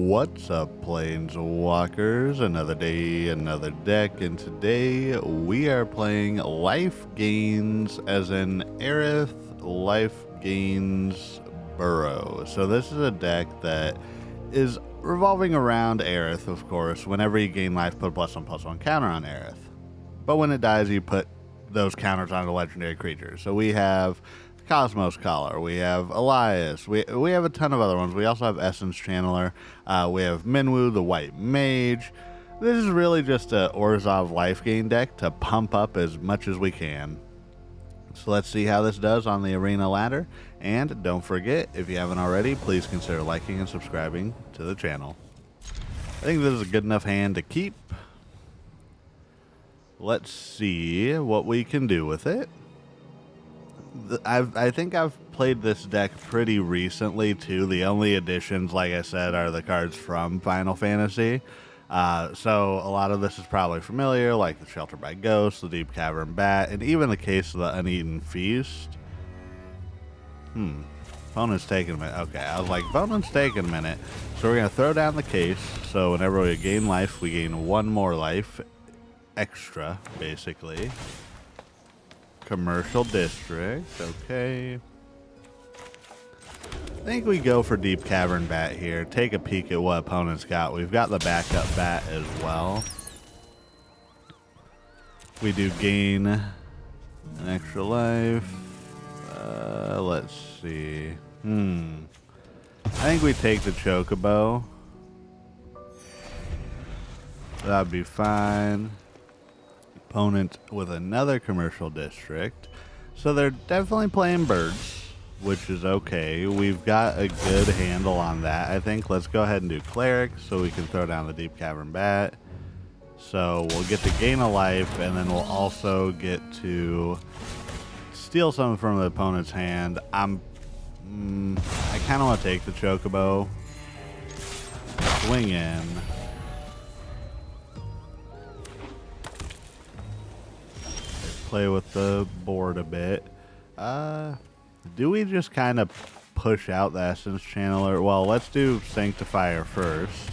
What's up, Planeswalkers? Another day, another deck, and today we are playing Life Gains, as in Aerith Life Gainsborough. So this is a deck that is revolving around Aerith, of course. Whenever you gain life, put a +1/+1 counter on Aerith. But when it dies, you put those counters on the legendary creatures. So we have Cosmos Collar, we have Elias, we have a ton of other ones. We also have Essence Channeler, we have Minwu, the White Mage. This is really just a Orzhov life gain deck to pump up as much as we can. So let's see how this does on the arena ladder. And don't forget, if you haven't already, please consider liking and subscribing to the channel. I think this is a good enough hand to keep. Let's see what we can do with it. I think I've played this deck pretty recently too. The only additions, like I said, are the cards from Final Fantasy. So a lot of this is probably familiar, like the Shelter by Ghost, the Deep-Cavern Bat, and even the case of the Uneaten Feast. Opponent's taking a minute. Okay, I was like, opponent's taking a minute. So we're going to throw down the case. So whenever we gain life, we gain one more life extra, basically. Commercial District, okay. I think we go for Deep-Cavern Bat here. Take a peek at what opponent's got. We've got the backup bat as well. We do gain an extra life. Let's see. I think we take the Chocobo. That'd be fine. Opponent with another Commercial District. So they're definitely playing birds, which is okay. We've got a good handle on that, I think. Let's go ahead and do Cleric so we can throw down the Deep-Cavern Bat. So we'll get to gain a life, and then we'll also get to steal something from the opponent's hand. I kind of want to take the Chocobo. Swing in. Play with the board a bit. Do we just kind of push out the Essence Channeler? Well, let's do Sanctifier first.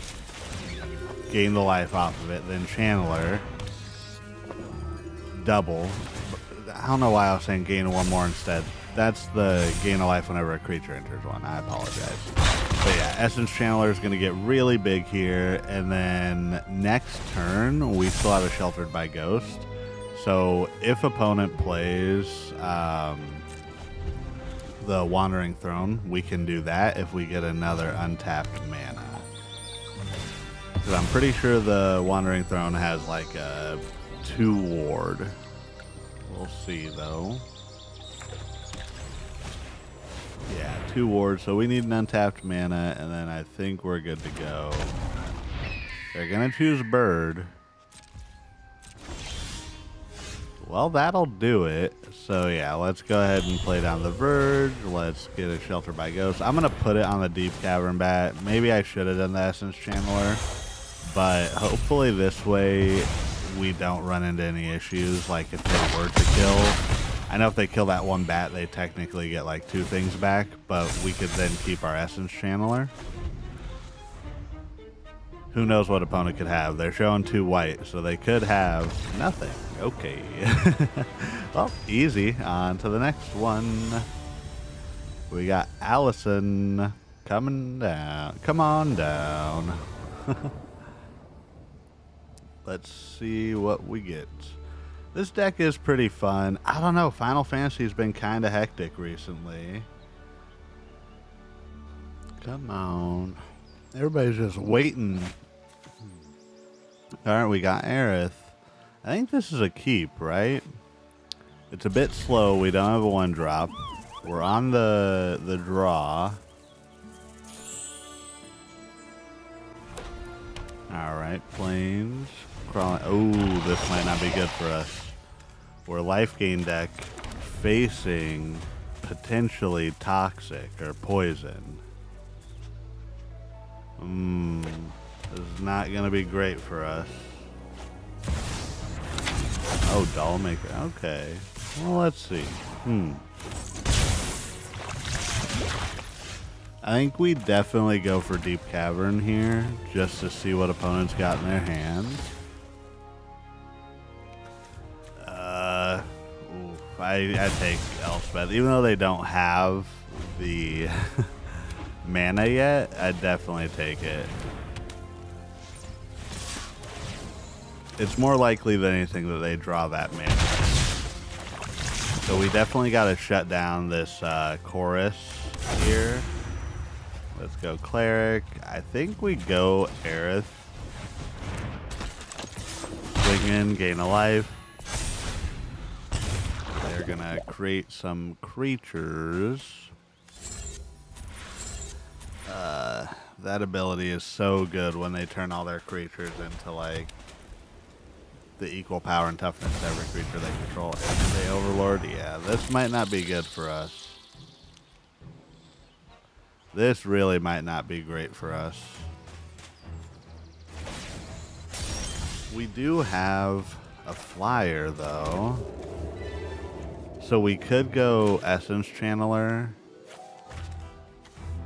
Gain the life off of it, then Channeler. Double. I don't know why I was saying gain one more instead. That's the gain a life whenever a creature enters one. I apologize. But yeah, Essence Channeler is going to get really big here. And then next turn, we still have a Sheltered by Ghost. So if opponent plays the Wandering Throne, we can do that if we get another untapped mana. Because I'm pretty sure the Wandering Throne has like a 2 ward. We'll see though. Yeah, 2 wards, so we need an untapped mana, and then I think we're good to go. They're gonna choose Bird. Well, that'll do it. So yeah, let's go ahead and play down the Verge. Let's get a Shelter by Ghost. I'm going to put it on the Deep-Cavern Bat. Maybe I should have done the Essence Channeler. But hopefully this way we don't run into any issues. Like if they were to kill. I know if they kill that one bat, they technically get like 2 things back. But we could then keep our Essence Channeler. Who knows what opponent could have? They're showing 2 white, so they could have nothing. Okay. Well, easy. On to the next one. We got Allison coming down. Come on down. Let's see what we get. This deck is pretty fun. I don't know. Final Fantasy's been kind of hectic recently. Come on. Everybody's just waiting. Alright, we got Aerith. I think this is a keep, right? It's a bit slow. We don't have a 1-drop. We're on the draw. Alright, Plains. Crawling. Oh, this might not be good for us. We're life gain deck facing potentially toxic or poison. This is not going to be great for us. Oh, Dollmaker. Okay. Well, let's see. I think we definitely go for Deep Cavern here, just to see what opponents got in their hand. I take Elspeth. Even though they don't have the mana yet, I'd definitely take it. It's more likely than anything that they draw that mana. So we definitely got to shut down this chorus here. Let's go Cleric. I think we go Aerith. Swing in, gain a life. They're going to create some creatures. That ability is so good when they turn all their creatures into like the equal power and toughness to every creature they control. And they Overlord, yeah, this might not be good for us. This really might not be great for us. We do have a flyer though. So we could go Essence Channeler,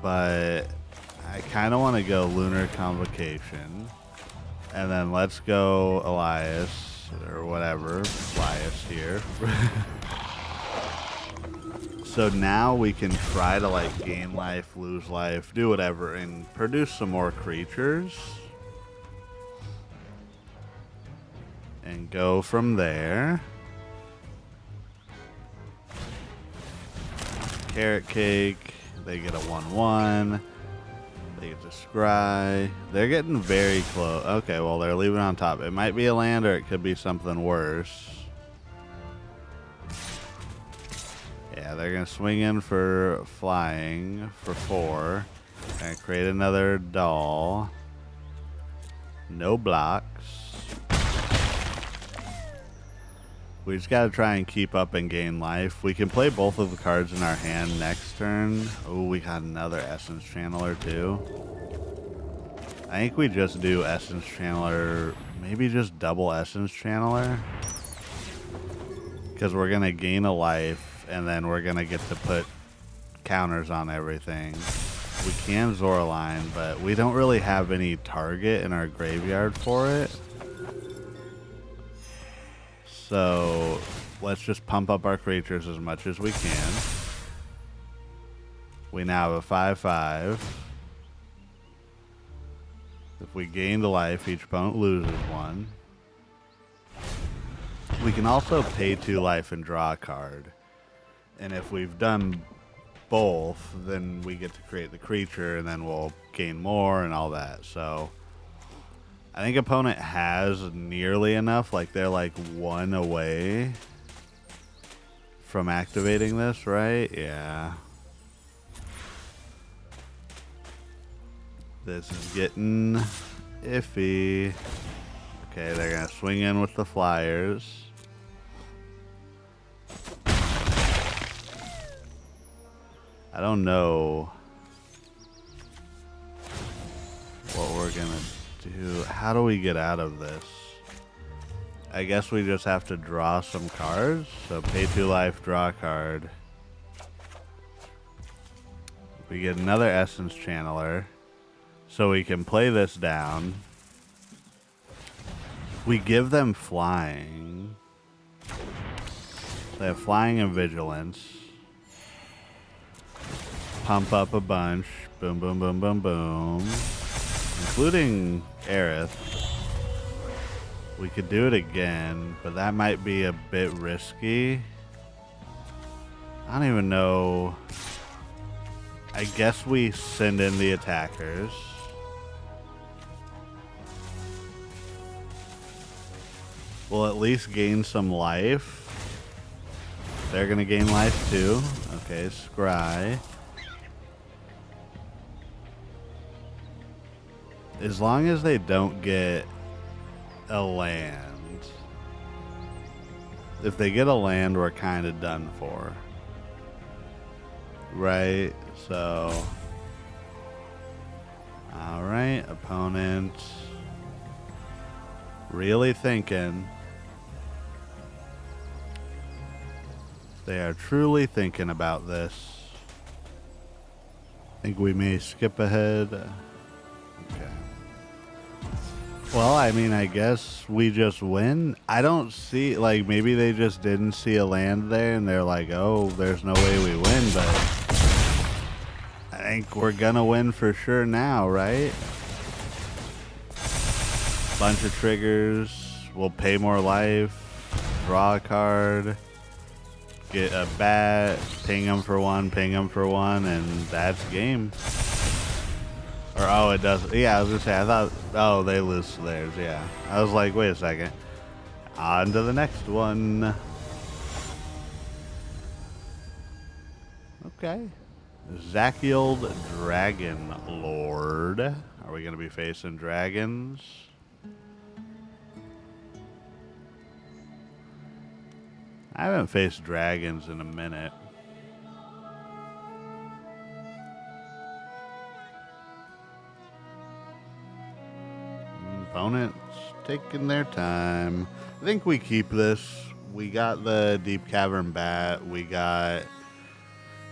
but I kind of want to go Lunar Convocation. And then let's go Elias, or whatever, Elias here. So now we can try to like gain life, lose life, do whatever, and produce some more creatures. And go from there. Carrot Cake, they get a 1/1. They get to scry. They're getting very close. Okay, well, they're leaving on top. It might be a land or it could be something worse. Yeah, they're going to swing in for flying for 4. Going to create another doll. No blocks. We just got to try and keep up and gain life. We can play both of the cards in our hand next turn. Oh, we got another Essence Channeler too. I think we just do Essence Channeler, maybe just double Essence Channeler. Because we're going to gain a life and then we're going to get to put counters on everything. We can Zoraline, but we don't really have any target in our graveyard for it. So let's just pump up our creatures as much as we can. We now have a 5/5. If we gain the life, each opponent loses 1. We can also pay 2 life and draw a card. And if we've done both, then we get to create the creature and then we'll gain more and all that. So I think opponent has nearly enough, like they're like 1 away from activating this, right? Yeah. This is getting iffy. Okay, they're gonna swing in with the flyers. I don't know what we're gonna do. How do we get out of this? I guess we just have to draw some cards. So pay 2 life, draw a card. We get another Essence Channeler. So we can play this down. We give them flying. They have flying and vigilance. Pump up a bunch. Boom, boom, boom, boom, boom. Including Aerith. We could do it again, but that might be a bit risky. I don't even know. I guess we send in the attackers. We'll at least gain some life. They're gonna gain life too. Okay, scry. As long as they don't get a land. If they get a land, we're kind of done for. Right? So. Alright, opponent. Really thinking. They are truly thinking about this. think we may skip ahead. Okay. Well, I mean, I guess we just win. I don't see, like, maybe they just didn't see a land there and they're like, oh, there's no way we win, but I think we're gonna win for sure now, right? Bunch of triggers. We'll pay more life. Draw a card. Get a bat. Ping them for one. Ping them for one. And that's game. Or, oh, it does. Yeah, I was gonna say, I thought, oh, they lose to theirs. Yeah. I was like, wait a second. On to the next one. Okay. Zachiel Dragon Lord. Are we gonna be facing dragons? I haven't faced dragons in a minute. Opponents taking their time. I think we keep this. We got the Deep-Cavern Bat. We got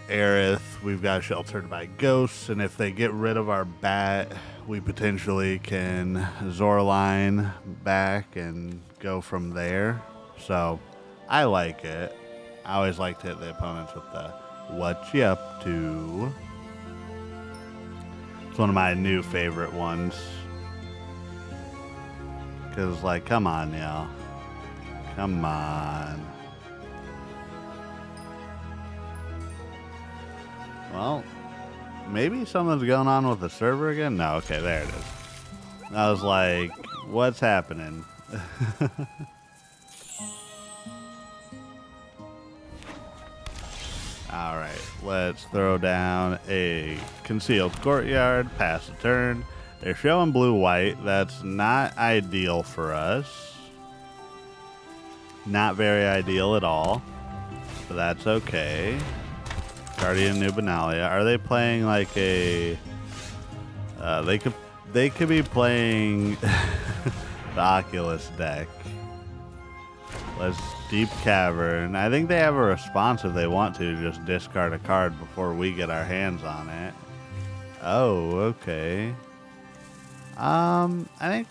Aerith. We've got Sheltered by Ghosts. And if they get rid of our bat, we potentially can Zoraline back and go from there. So I like it. I always like to hit the opponents with the what you up to. It's one of my new favorite ones. Because, like, come on, y'all. Come on. Well, maybe something's going on with the server again? No, okay, there it is. I was like, what's happening? Alright, let's throw down a Concealed Courtyard, pass the turn. They're showing blue-white. That's not ideal for us. Not very ideal at all. But that's okay. Guardian Nubenalia. Are they playing like a... They could be playing the Oculus deck. Let's Deep-Cavern. I think they have a response if they want to. Just discard a card before we get our hands on it. Oh, okay. I think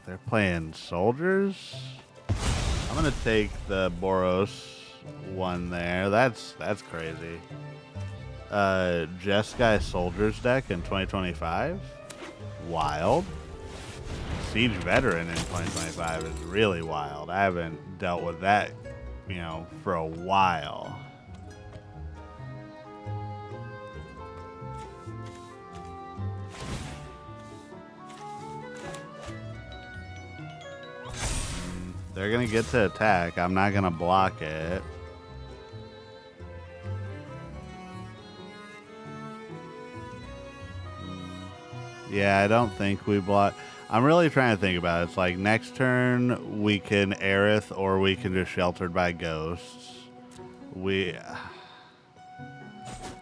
they're playing soldiers. I'm gonna take the Boros one there. That's crazy. Jeskai Soldiers deck in 2025. Wild. Siege Veteran in 2025 is really wild. I haven't dealt with that, you know, for a while. They're going to get to attack. I'm not going to block it. Yeah, I don't think we block. I'm really trying to think about it. It's like next turn we can Aerith or we can just Sheltered by Ghosts.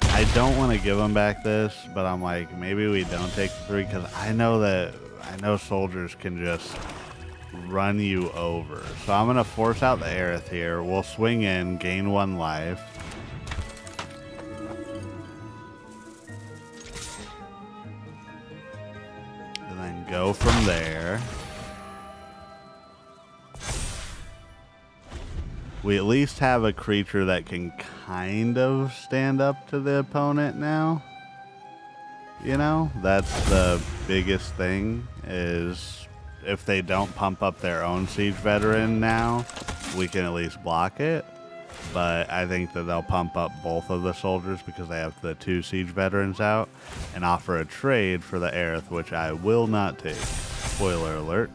I don't want to give them back this, but I'm like, maybe we don't take the 3 because I know soldiers can just run you over. So I'm going to force out the Aerith here. We'll swing in, gain 1 life. And then go from there. We at least have a creature that can kind of stand up to the opponent now. You know, that's the biggest thing is if they don't pump up their own Siege Veteran now, we can at least block it. But I think that they'll pump up both of the soldiers because they have the 2 Siege Veterans out and offer a trade for the Aerith, which I will not take. Spoiler alert.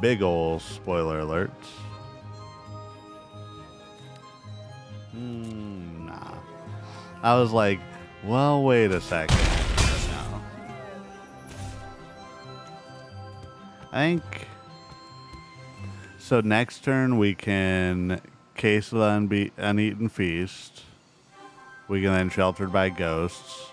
Big ol' spoiler alert. Nah. I was like, well, wait a second. No. I think... So next turn we can Case of the Uneaten Feast. We can then Sheltered by Ghosts.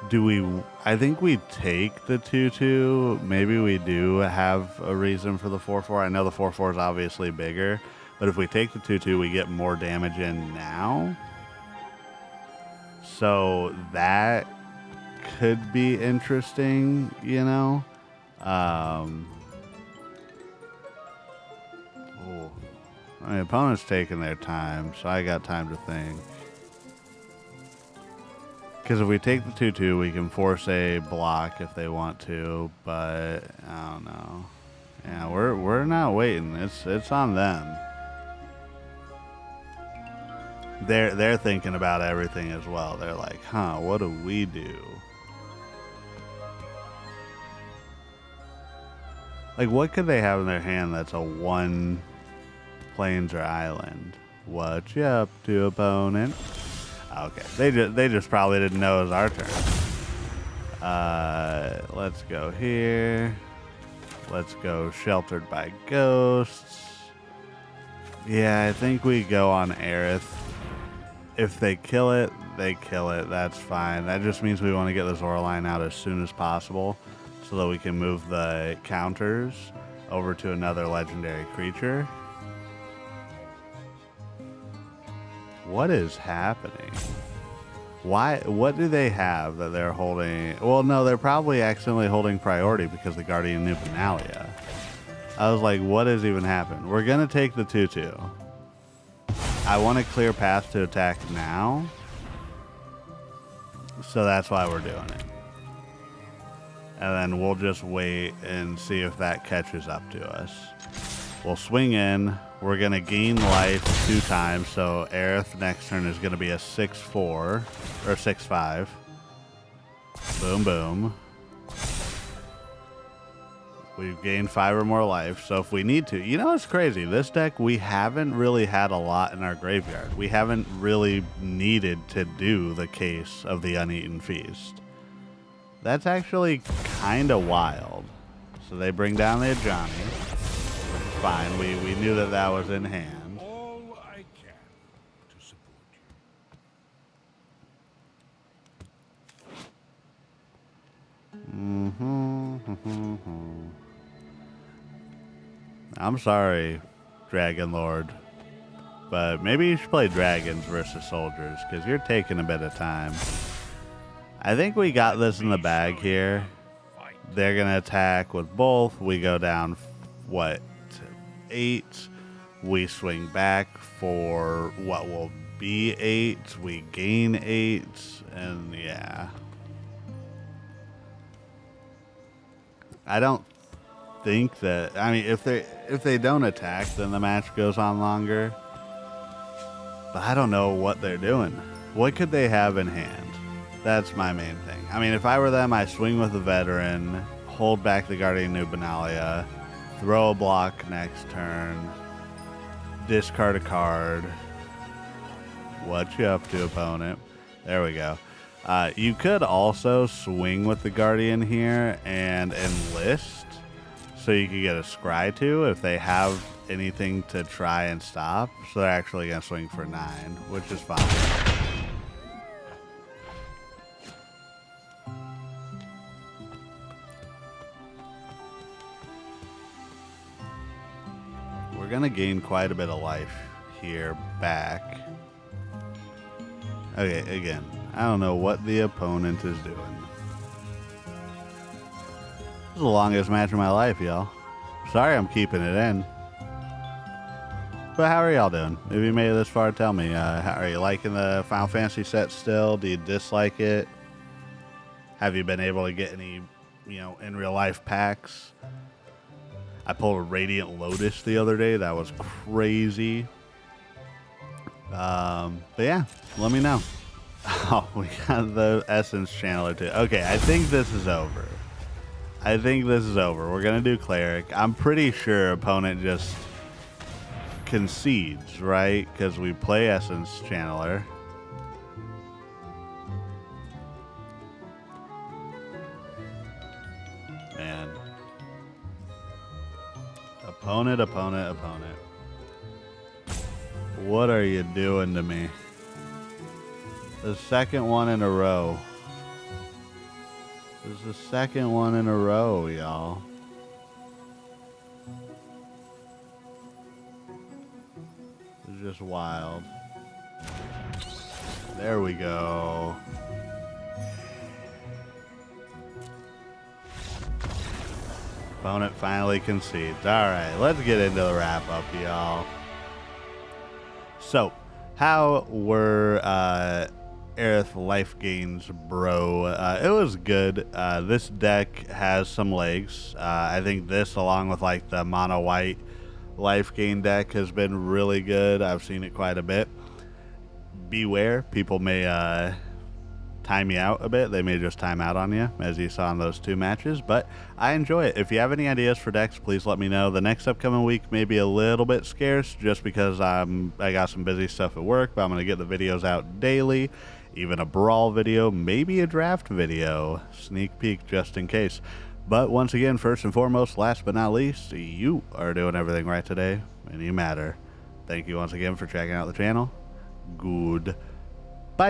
I think we take the 2/2. Maybe we do have a reason for the 4/4. I know the 4/4 is obviously bigger. But if we take the 2/2, we get more damage in now. So that could be interesting, you know? Ooh. My opponent's taking their time, so I got time to think. Because if we take the 2/2, we can force a block if they want to, but I don't know. Yeah, we're not waiting. It's on them. They're thinking about everything as well. They're like, huh, what do we do? Like, what could they have in their hand that's a 1 plains or island? What you up to, opponent? Okay, they just probably didn't know it was our turn. Let's go here. Let's go Sheltered by Ghosts. Yeah, I think we go on Aerith. If they kill it, they kill it. That's fine. That just means we want to get the Zoraline out as soon as possible so that we can move the counters over to another legendary creature. What is happening? Why? What do they have that they're holding? Well, no, they're probably accidentally holding priority because the Guardian knew Benalia. I was like, what has even happened? We're going to take the 2/2. I want a clear path to attack now. So that's why we're doing it. And then we'll just wait and see if that catches up to us. We'll swing in. We're going to gain life 2 times. So Aerith next turn is going to be a 6/4 or 6/5. Boom, boom. We've gained 5 or more life. So if we need to, you know, it's crazy. This deck, we haven't really had a lot in our graveyard. We haven't really needed to do the Case of the Uneaten Feast. That's actually kind of wild. So they bring down the Ajani. Fine, we knew that that was in hand. All I can to support you. I'm sorry, Dragon Lord, but maybe you should play dragons versus soldiers because you're taking a bit of time. I think we got this in the bag here. They're gonna attack with both. We go down, what? 8. We swing back for what will be 8. We gain 8, and yeah. I don't think that. I mean, if they don't attack, then the match goes on longer. But I don't know what they're doing. What could they have in hand? That's my main thing. I mean, if I were them, I swing with the veteran, hold back the Guardian New Benalia, throw a block next turn, discard a card. What you up to, opponent? There we go. You could also swing with the Guardian here and enlist, so you could get a Scry 2 if they have anything to try and stop. So they're actually going to swing for 9, which is fine. We're going to gain quite a bit of life here back. Okay, again, I don't know what the opponent is doing. This is the longest match of my life, y'all. Sorry I'm keeping it in. But how are y'all doing? If you made it this far, tell me. Are you liking the Final Fantasy set still? Do you dislike it? Have you been able to get any, in real life packs? I pulled a Radiant Lotus the other day. That was crazy. But yeah, let me know. Oh, we got the Essence Channeler too. Okay, I think this is over. We're going to do Cleric. I'm pretty sure opponent just concedes, right? Because we play Essence Channeler. Man. Opponent. What are you doing to me? The second one in a row. This is the second one in a row, y'all. It's just wild. There we go. Opponent finally concedes. Alright, let's get into the wrap-up, y'all. So, how were Aerith life gains, bro? It was good. This deck has some legs. I think this, along with like the mono white life gain deck, has been really good. I've seen it quite a bit. Beware, people may time you out a bit. They may just time out on you, as you saw in those 2 matches, but I enjoy it. If you have any ideas for decks, please let me know. The next upcoming week may be a little bit scarce just because I got some busy stuff at work, but I'm going to get the videos out daily, even a brawl video, maybe a draft video, sneak peek just in case. But once again, first and foremost, last but not least, you are doing everything right today, and you matter. Thank you once again for checking out the channel. Good. Bye.